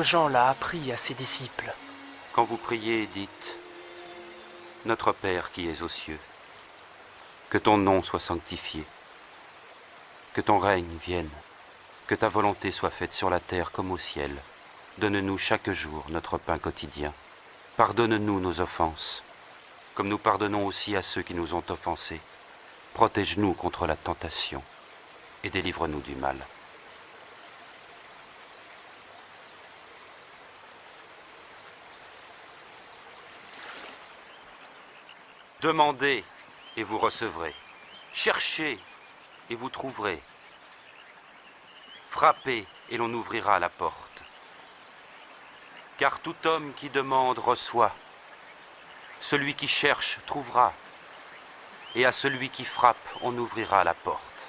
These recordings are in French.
Jean l'a appris à ses disciples. Quand vous priez, dites « Notre Père qui es aux cieux, que ton nom soit sanctifié, que ton règne vienne, que ta volonté soit faite sur la terre comme au ciel. Donne-nous chaque jour notre pain quotidien. Pardonne-nous nos offenses, comme nous pardonnons aussi à ceux qui nous ont offensés. Protège-nous contre la tentation et délivre-nous du mal. » Demandez et vous recevrez. Cherchez et vous trouverez. Frappez et l'on ouvrira la porte. Car tout homme qui demande reçoit. Celui qui cherche trouvera. Et à celui qui frappe, on ouvrira la porte.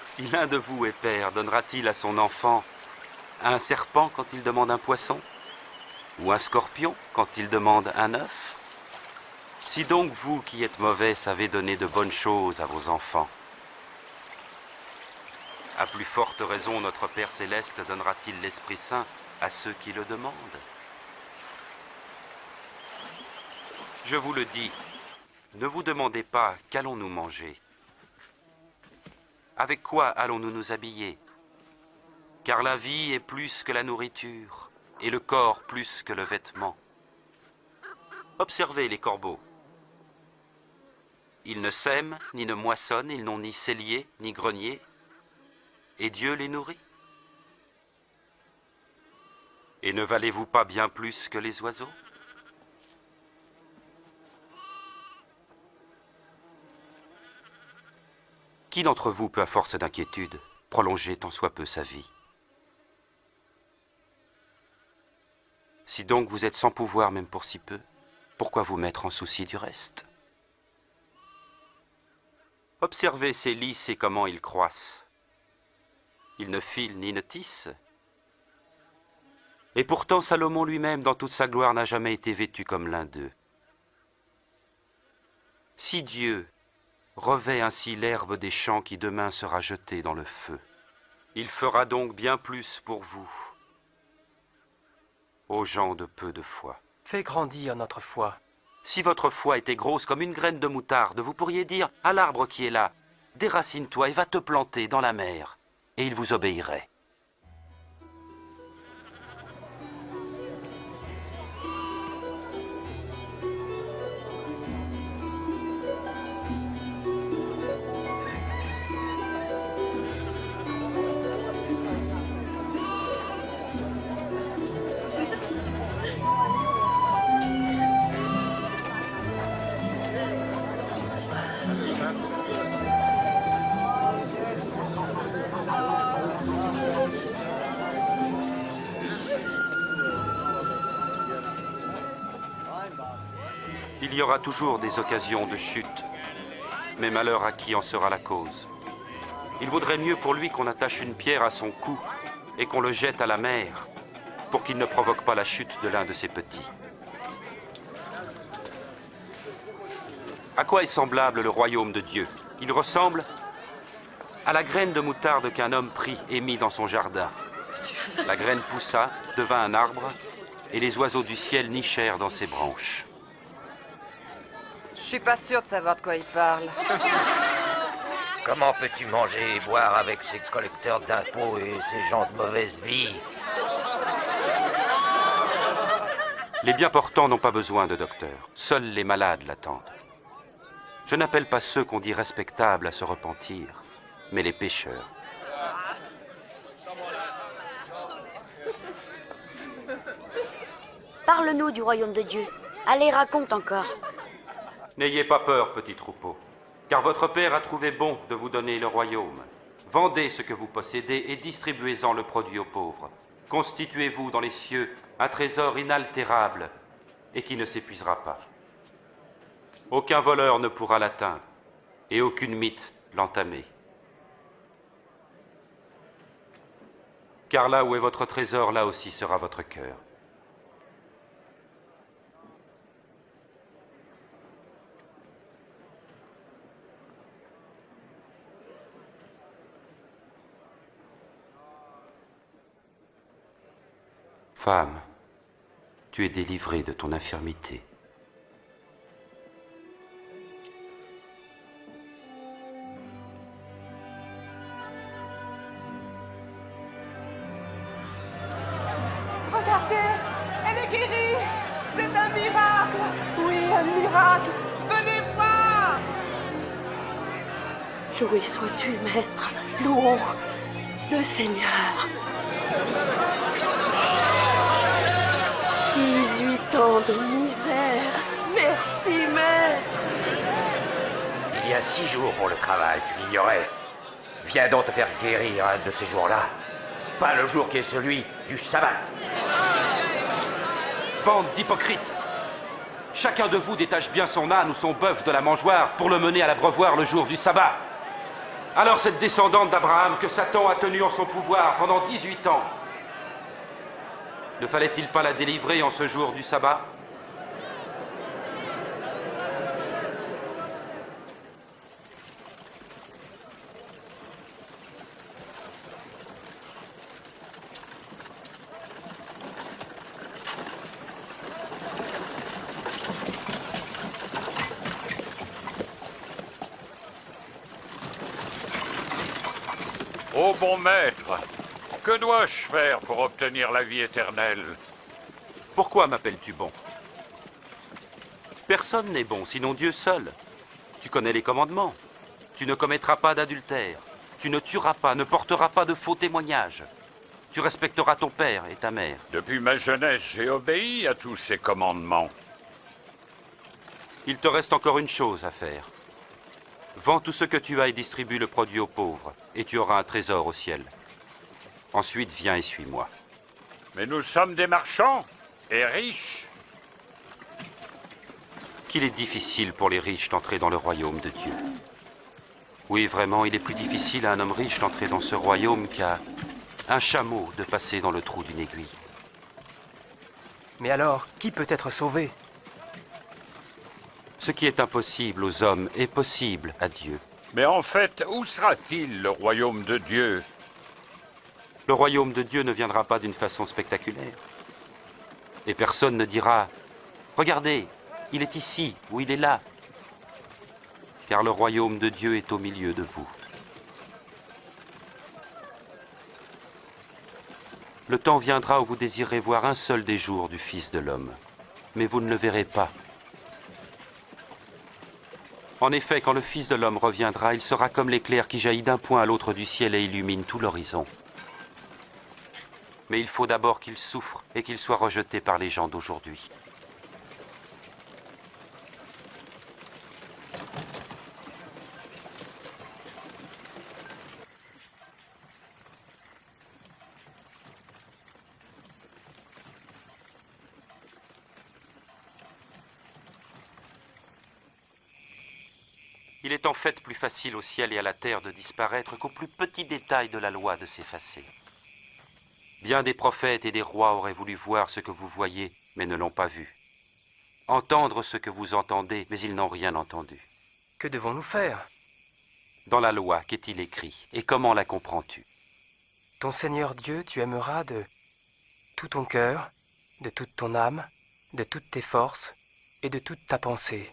Si l'un de vous est père, donnera-t-il à son enfant un serpent quand il demande un poisson? Ou un scorpion quand il demande un œuf? Si donc vous qui êtes mauvais savez donner de bonnes choses à vos enfants, à plus forte raison notre Père Céleste donnera-t-il l'Esprit Saint à ceux qui le demandent? Je vous le dis, ne vous demandez pas qu'allons-nous manger? Avec quoi allons-nous nous habiller? Car la vie est plus que la nourriture, et le corps plus que le vêtement. Observez les corbeaux. Ils ne sèment, ni ne moissonnent, ils n'ont ni cellier, ni grenier, et Dieu les nourrit. Et ne valez-vous pas bien plus que les oiseaux? Qui d'entre vous peut, à force d'inquiétude, prolonger tant soit peu sa vie? Si donc vous êtes sans pouvoir même pour si peu, pourquoi vous mettre en souci du reste? Observez ces lys et comment ils croissent. Ils ne filent ni ne tissent. Et pourtant Salomon lui-même, dans toute sa gloire, n'a jamais été vêtu comme l'un d'eux. Si Dieu revêt ainsi l'herbe des champs qui demain sera jetée dans le feu, il fera donc bien plus pour vous, aux gens de peu de foi. Fais grandir notre foi. Si votre foi était grosse comme une graine de moutarde, vous pourriez dire à l'arbre qui est là, déracine-toi et va te planter dans la mer, et il vous obéirait. Il y aura toujours des occasions de chute, mais malheur à qui en sera la cause. Il vaudrait mieux pour lui qu'on attache une pierre à son cou et qu'on le jette à la mer, pour qu'il ne provoque pas la chute de l'un de ses petits. À quoi est semblable le royaume de Dieu? Il ressemble à la graine de moutarde qu'un homme prit et mit dans son jardin. La graine poussa, devint un arbre, et les oiseaux du ciel nichèrent dans ses branches. Je suis pas sûr de savoir de quoi il parle. Comment peux-tu manger et boire avec ces collecteurs d'impôts et ces gens de mauvaise vie? Les bien portants n'ont pas besoin de docteur. Seuls les malades l'attendent. Je n'appelle pas ceux qu'on dit respectables à se repentir, mais les pécheurs. Parle-nous du royaume de Dieu. Allez, raconte encore. N'ayez pas peur, petit troupeau, car votre Père a trouvé bon de vous donner le royaume. Vendez ce que vous possédez et distribuez-en le produit aux pauvres. Constituez-vous dans les cieux un trésor inaltérable et qui ne s'épuisera pas. Aucun voleur ne pourra l'atteindre et aucune mythe l'entamer. Car là où est votre trésor, là aussi sera votre cœur. Femme, tu es délivrée de ton infirmité. Regardez, elle est guérie. C'est un miracle. Oui, un miracle. Venez voir. Loué sois-tu, Maître. Louons le Seigneur. 18 ans de misère. Merci, Maître. Il y a 6 jours pour le travail, tu l'ignorais. Viens donc te faire guérir un de ces jours-là. Pas le jour qui est celui du sabbat. Bande d'hypocrites! Chacun de vous détache bien son âne ou son bœuf de la mangeoire pour le mener à l'abreuvoir le jour du sabbat. Alors cette descendante d'Abraham que Satan a tenue en son pouvoir pendant 18 ans, ne fallait-il pas la délivrer en ce jour du sabbat? Ô bon maître, que dois-je faire pour obtenir la vie éternelle? Pourquoi m'appelles-tu bon? Personne n'est bon, sinon Dieu seul. Tu connais les commandements. Tu ne commettras pas d'adultère. Tu ne tueras pas, ne porteras pas de faux témoignages. Tu respecteras ton père et ta mère. Depuis ma jeunesse, j'ai obéi à tous ces commandements. Il te reste encore une chose à faire. Vends tout ce que tu as et distribue le produit aux pauvres, et tu auras un trésor au ciel. Ensuite, viens et suis-moi. Mais nous sommes des marchands et riches. Qu'il est difficile pour les riches d'entrer dans le royaume de Dieu. Oui, vraiment, il est plus difficile à un homme riche d'entrer dans ce royaume qu'à un chameau de passer dans le trou d'une aiguille. Mais alors, qui peut être sauvé? Ce qui est impossible aux hommes est possible à Dieu. Mais en fait, où sera-t-il le royaume de Dieu? Le royaume de Dieu ne viendra pas d'une façon spectaculaire. Et personne ne dira « Regardez, il est ici ou il est là ». Car le royaume de Dieu est au milieu de vous. Le temps viendra où vous désirez voir un seul des jours du Fils de l'homme, mais vous ne le verrez pas. En effet, quand le Fils de l'homme reviendra, il sera comme l'éclair qui jaillit d'un point à l'autre du ciel et illumine tout l'horizon. Mais il faut d'abord qu'il souffre et qu'il soit rejeté par les gens d'aujourd'hui. Il est en fait plus facile au ciel et à la terre de disparaître qu'au plus petit détail de la loi de s'effacer. Bien des prophètes et des rois auraient voulu voir ce que vous voyez, mais ne l'ont pas vu. Entendre ce que vous entendez, mais ils n'ont rien entendu. Que devons-nous faire? Dans la loi, qu'est-il écrit? Et comment la comprends-tu? Ton Seigneur Dieu, tu aimeras de tout ton cœur, de toute ton âme, de toutes tes forces et de toute ta pensée.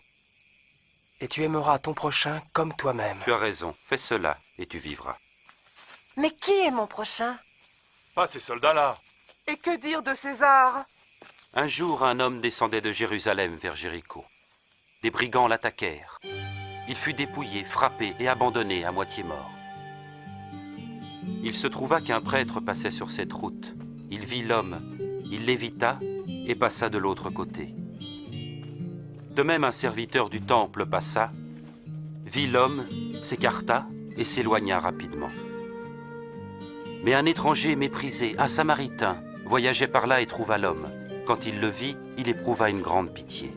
Et tu aimeras ton prochain comme toi-même. Tu as raison, fais cela et tu vivras. Mais qui est mon prochain? Pas ces soldats-là. Et que dire de César? Un jour, un homme descendait de Jérusalem vers Jéricho. Des brigands l'attaquèrent. Il fut dépouillé, frappé et abandonné à moitié mort. Il se trouva qu'un prêtre passait sur cette route. Il vit l'homme, il l'évita et passa de l'autre côté. De même, un serviteur du temple passa, vit l'homme, s'écarta et s'éloigna rapidement. Mais un étranger méprisé, un Samaritain, voyageait par là et trouva l'homme. Quand il le vit, il éprouva une grande pitié.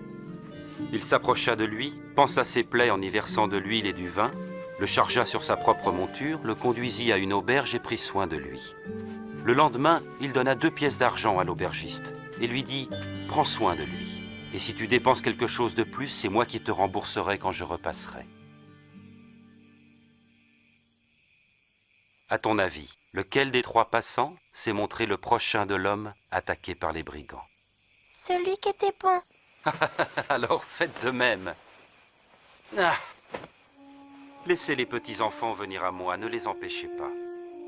Il s'approcha de lui, pansa ses plaies en y versant de l'huile et du vin, le chargea sur sa propre monture, le conduisit à une auberge et prit soin de lui. Le lendemain, il donna 2 pièces d'argent à l'aubergiste et lui dit « Prends soin de lui. Et si tu dépenses quelque chose de plus, c'est moi qui te rembourserai quand je repasserai. » À ton avis, lequel des 3 passants s'est montré le prochain de l'homme attaqué par les brigands? Celui qui était bon. Alors faites de même. Ah. Laissez les petits-enfants venir à moi, ne les empêchez pas,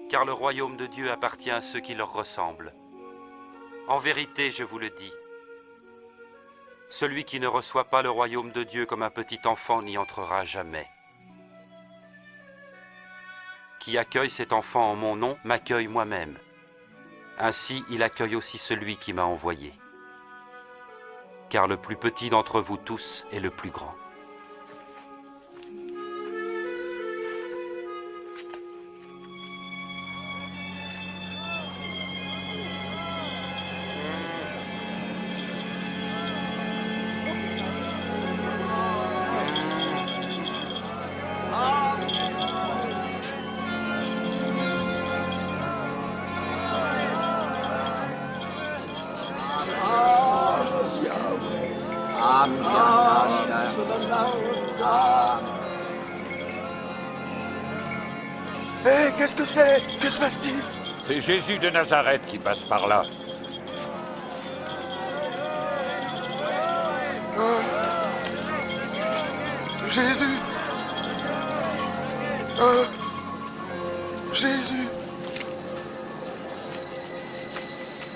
car le royaume de Dieu appartient à ceux qui leur ressemblent. En vérité, je vous le dis, celui qui ne reçoit pas le royaume de Dieu comme un petit enfant n'y entrera jamais. Qui accueille cet enfant en mon nom m'accueille moi-même. Ainsi, il accueille aussi celui qui m'a envoyé. Car le plus petit d'entre vous tous est le plus grand. Hé, qu'est-ce que c'est? Que se passe-t-il? C'est Jésus de Nazareth qui passe par là. Jésus! Oh, Jésus!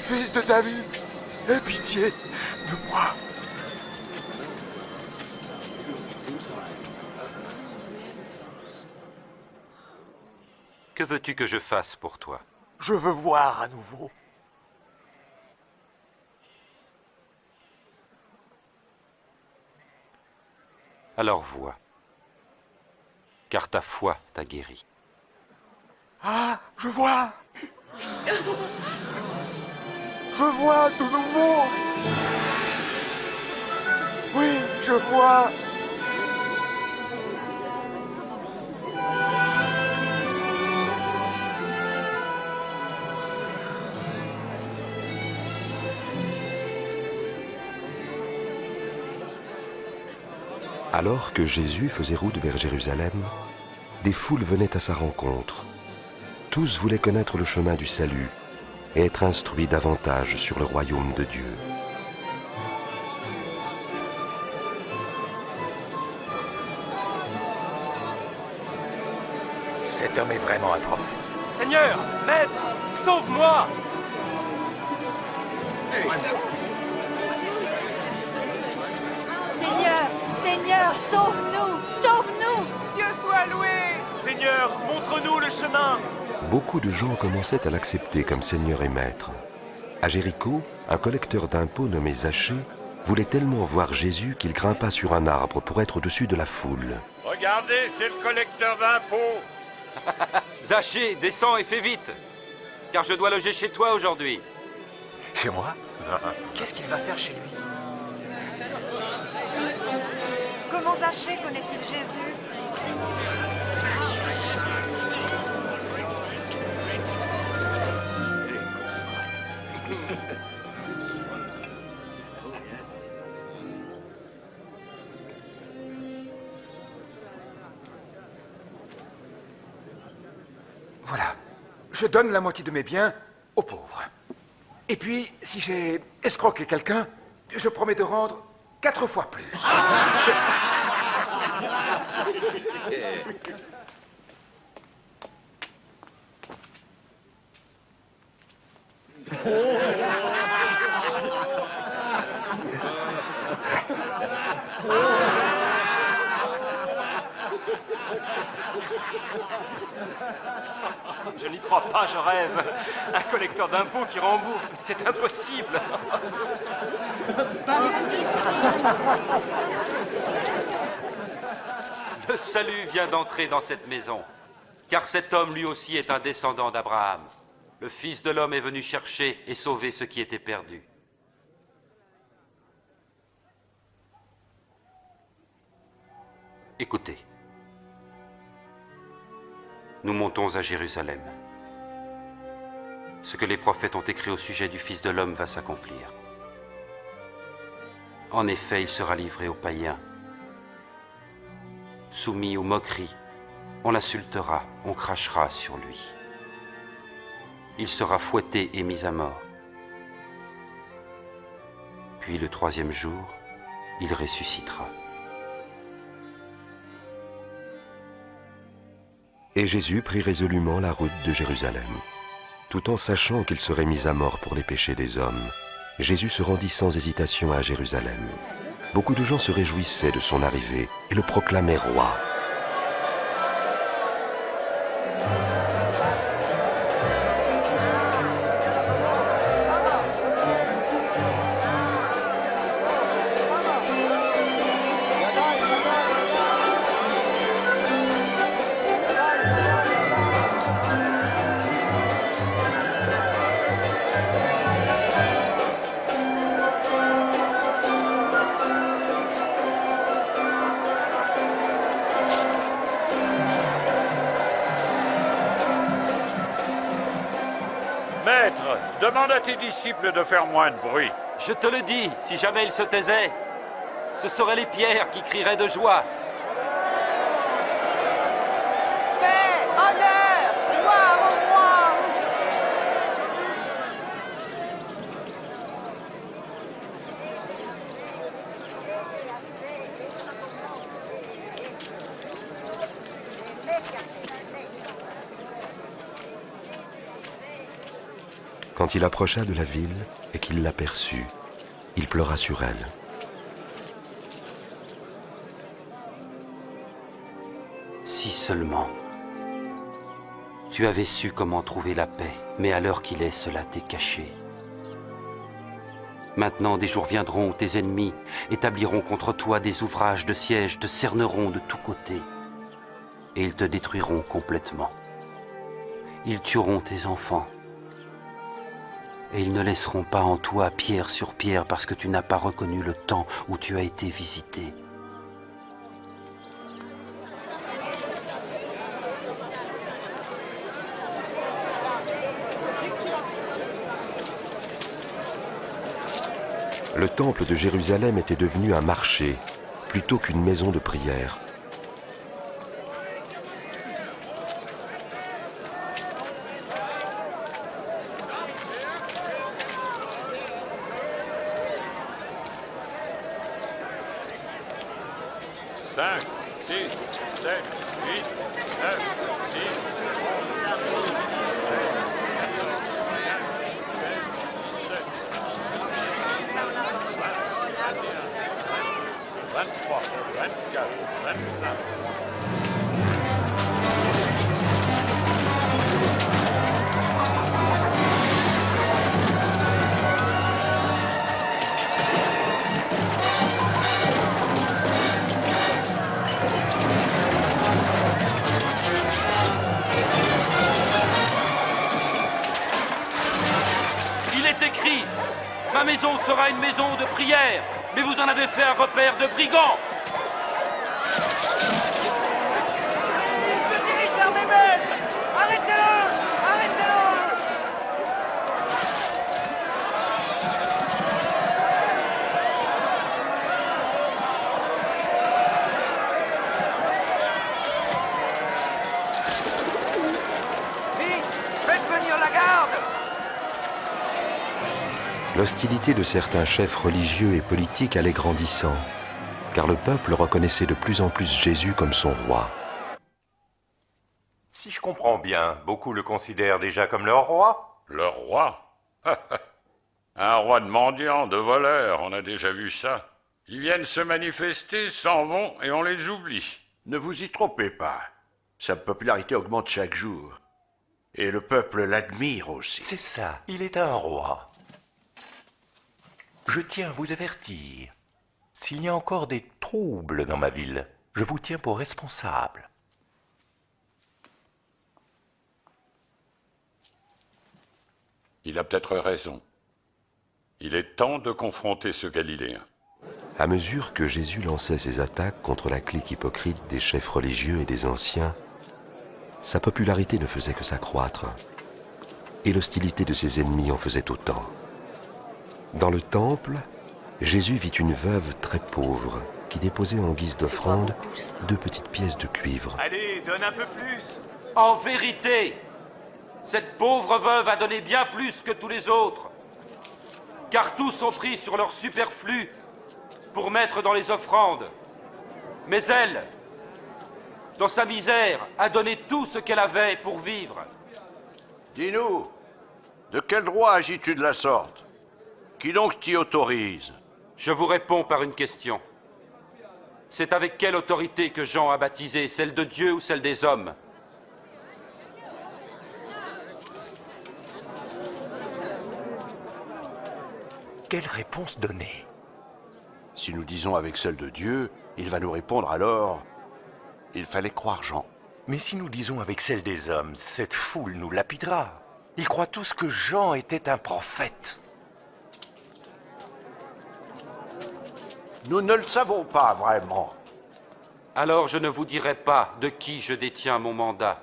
Fils de David, aie pitié de moi. Que veux-tu que je fasse pour toi? Je veux voir à nouveau. Alors vois, car ta foi t'a guéri. Ah, je vois! Je vois de nouveau! Oui, je vois! Alors que Jésus faisait route vers Jérusalem, des foules venaient à sa rencontre. Tous voulaient connaître le chemin du salut et être instruits davantage sur le royaume de Dieu. Cet homme est vraiment un prophète. Seigneur, maître, sauve-moi! Seigneur, Seigneur, sauve-nous! Sauve-nous! Dieu soit loué! Seigneur, montre-nous le chemin! Beaucoup de gens commençaient à l'accepter comme Seigneur et Maître. À Jéricho, un collecteur d'impôts nommé Zachée voulait tellement voir Jésus qu'il grimpa sur un arbre pour être au-dessus de la foule. Regardez, c'est le collecteur d'impôts. Zachée, descends et fais vite, car je dois loger chez toi aujourd'hui. Chez moi? Qu'est-ce qu'il va faire chez lui? Comment Zachée connaît-il Jésus? Voilà. Je donne la moitié de mes biens aux pauvres. Et puis, si j'ai escroqué quelqu'un, je promets de rendre 4 fois plus. Je n'y crois pas, je rêve. Un collecteur d'impôts qui rembourse, mais c'est impossible. Le salut vient d'entrer dans cette maison, car cet homme lui aussi est un descendant d'Abraham. Le Fils de l'homme est venu chercher et sauver ce qui était perdu. Écoutez, nous montons à Jérusalem. Ce que les prophètes ont écrit au sujet du Fils de l'homme va s'accomplir. En effet, il sera livré aux païens, soumis aux moqueries. On l'insultera, on crachera sur lui. il sera fouetté et mis à mort. Puis le troisième jour, il ressuscitera. Et Jésus prit résolument la route de Jérusalem. Tout en sachant qu'il serait mis à mort pour les péchés des hommes, Jésus se rendit sans hésitation à Jérusalem. Beaucoup de gens se réjouissaient de son arrivée et le proclamaient roi. Maître, demande à tes disciples de faire moins de bruit. Je te le dis, si jamais ils se taisaient, ce seraient les pierres qui crieraient de joie. Paix, honneur, gloire au roi. Quand il approcha de la ville et qu'il l'aperçut, il pleura sur elle. Si seulement tu avais su comment trouver la paix, mais à l'heure qu'il est, cela t'est caché. Maintenant, des jours viendront où tes ennemis établiront contre toi des ouvrages de siège, te cerneront de tous côtés, et ils te détruiront complètement. Ils tueront tes enfants, et ils ne laisseront pas en toi pierre sur pierre parce que tu n'as pas reconnu le temps où tu as été visité. Le temple de Jérusalem était devenu un marché plutôt qu'une maison de prière. Cinq, 6, 7, 8, 9, 10, 23, 24, 25. Il est écrit, ma maison sera une maison de prière, mais vous en avez fait un repère de brigands. Il se dirige vers mes maîtres. Arrêtez-le! Arrêtez-le! Vite! Faites venir la garde! L'hostilité de certains chefs religieux et politiques allait grandissant, car le peuple reconnaissait de plus en plus Jésus comme son roi. Si je comprends bien, beaucoup le considèrent déjà comme leur roi? Le roi? Un roi de mendiants, de voleurs, on a déjà vu ça. Ils viennent se manifester, s'en vont et on les oublie. Ne vous y trompez pas. Sa popularité augmente chaque jour. Et le peuple l'admire aussi. C'est ça, il est un roi. Je tiens à vous avertir. S'il y a encore des troubles dans ma ville, je vous tiens pour responsable. Il a peut-être raison. Il est temps de confronter ce Galiléen. À mesure que Jésus lançait ses attaques contre la clique hypocrite des chefs religieux et des anciens, sa popularité ne faisait que s'accroître, et l'hostilité de ses ennemis en faisait autant. Dans le temple, Jésus vit une veuve très pauvre qui déposait en guise d'offrande 2 petites pièces de cuivre. Allez, donne un peu plus. En vérité, Cette pauvre veuve a donné bien plus que tous les autres, car tous ont pris sur leur superflu pour mettre dans les offrandes. Mais elle, dans sa misère, a donné tout ce qu'elle avait pour vivre. Dis-nous, de quel droit agis-tu de la sorte? Qui donc t'y autorise? Je vous réponds par une question. C'est avec quelle autorité que Jean a baptisé, celle de Dieu ou celle des hommes? Quelle réponse donner? Si nous disons avec celle de Dieu, il va nous répondre alors... Il fallait croire Jean. Mais si nous disons avec celle des hommes, cette foule nous lapidera. Ils croient tous que Jean était un prophète. Nous ne le savons pas vraiment. Alors je ne vous dirai pas de qui je détiens mon mandat.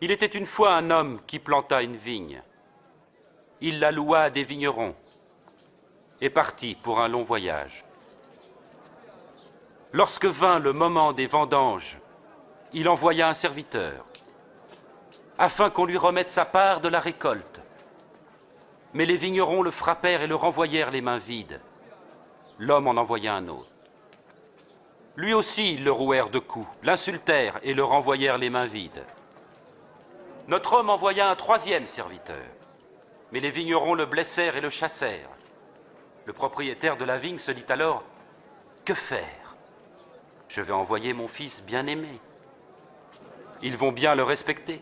Il était une fois un homme qui planta une vigne. Il la loua à des vignerons et partit pour un long voyage. Lorsque vint le moment des vendanges, il envoya un serviteur afin qu'on lui remette sa part de la récolte. Mais les vignerons le frappèrent et le renvoyèrent les mains vides. L'homme en envoya un autre. Lui aussi, ils le rouèrent de coups, l'insultèrent et le renvoyèrent les mains vides. Notre homme envoya un troisième serviteur, mais les vignerons le blessèrent et le chassèrent. Le propriétaire de la vigne se dit alors, « Que faire? Je vais envoyer mon fils bien-aimé. Ils vont bien le respecter. »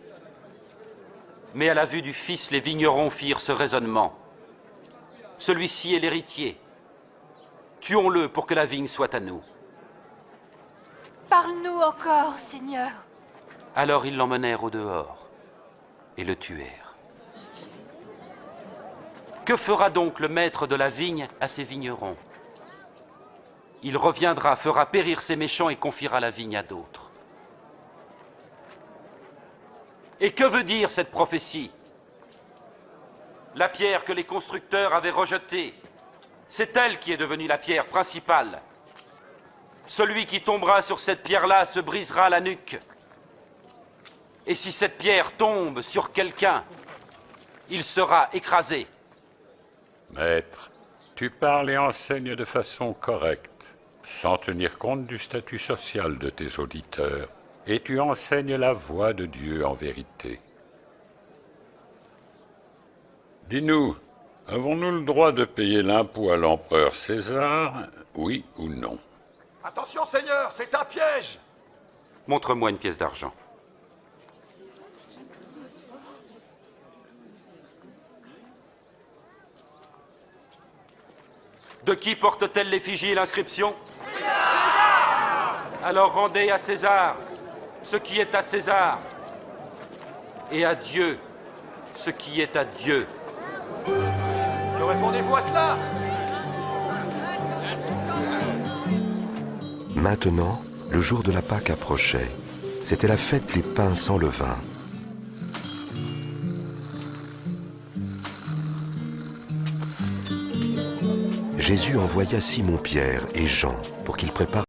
Mais à la vue du fils, les vignerons firent ce raisonnement. « Celui-ci est l'héritier. Tuons-le pour que la vigne soit à nous. » Parle-nous encore, Seigneur. Alors ils l'emmenèrent au dehors et le tuèrent. Que fera donc le maître de la vigne à ses vignerons? Il reviendra, fera périr ses méchants et confiera la vigne à d'autres. Et que veut dire cette prophétie? La pierre que les constructeurs avaient rejetée, c'est elle qui est devenue la pierre principale. Celui qui tombera sur cette pierre-là se brisera la nuque. Et si cette pierre tombe sur quelqu'un, il sera écrasé. Maître, tu parles et enseignes de façon correcte, sans tenir compte du statut social de tes auditeurs, et tu enseignes la voie de Dieu en vérité. Dis-nous, avons-nous le droit de payer l'impôt à l'empereur César, oui ou non? Attention, Seigneur, c'est un piège! Montre-moi une pièce d'argent. De qui porte-t-elle l'effigie et l'inscription? César! Alors rendez à César ce qui est à César, et à Dieu ce qui est à Dieu. Que répondez-vous à cela? Maintenant, le jour de la Pâque approchait. C'était la fête des pains sans levain. Jésus envoya Simon-Pierre et Jean pour qu'ils préparent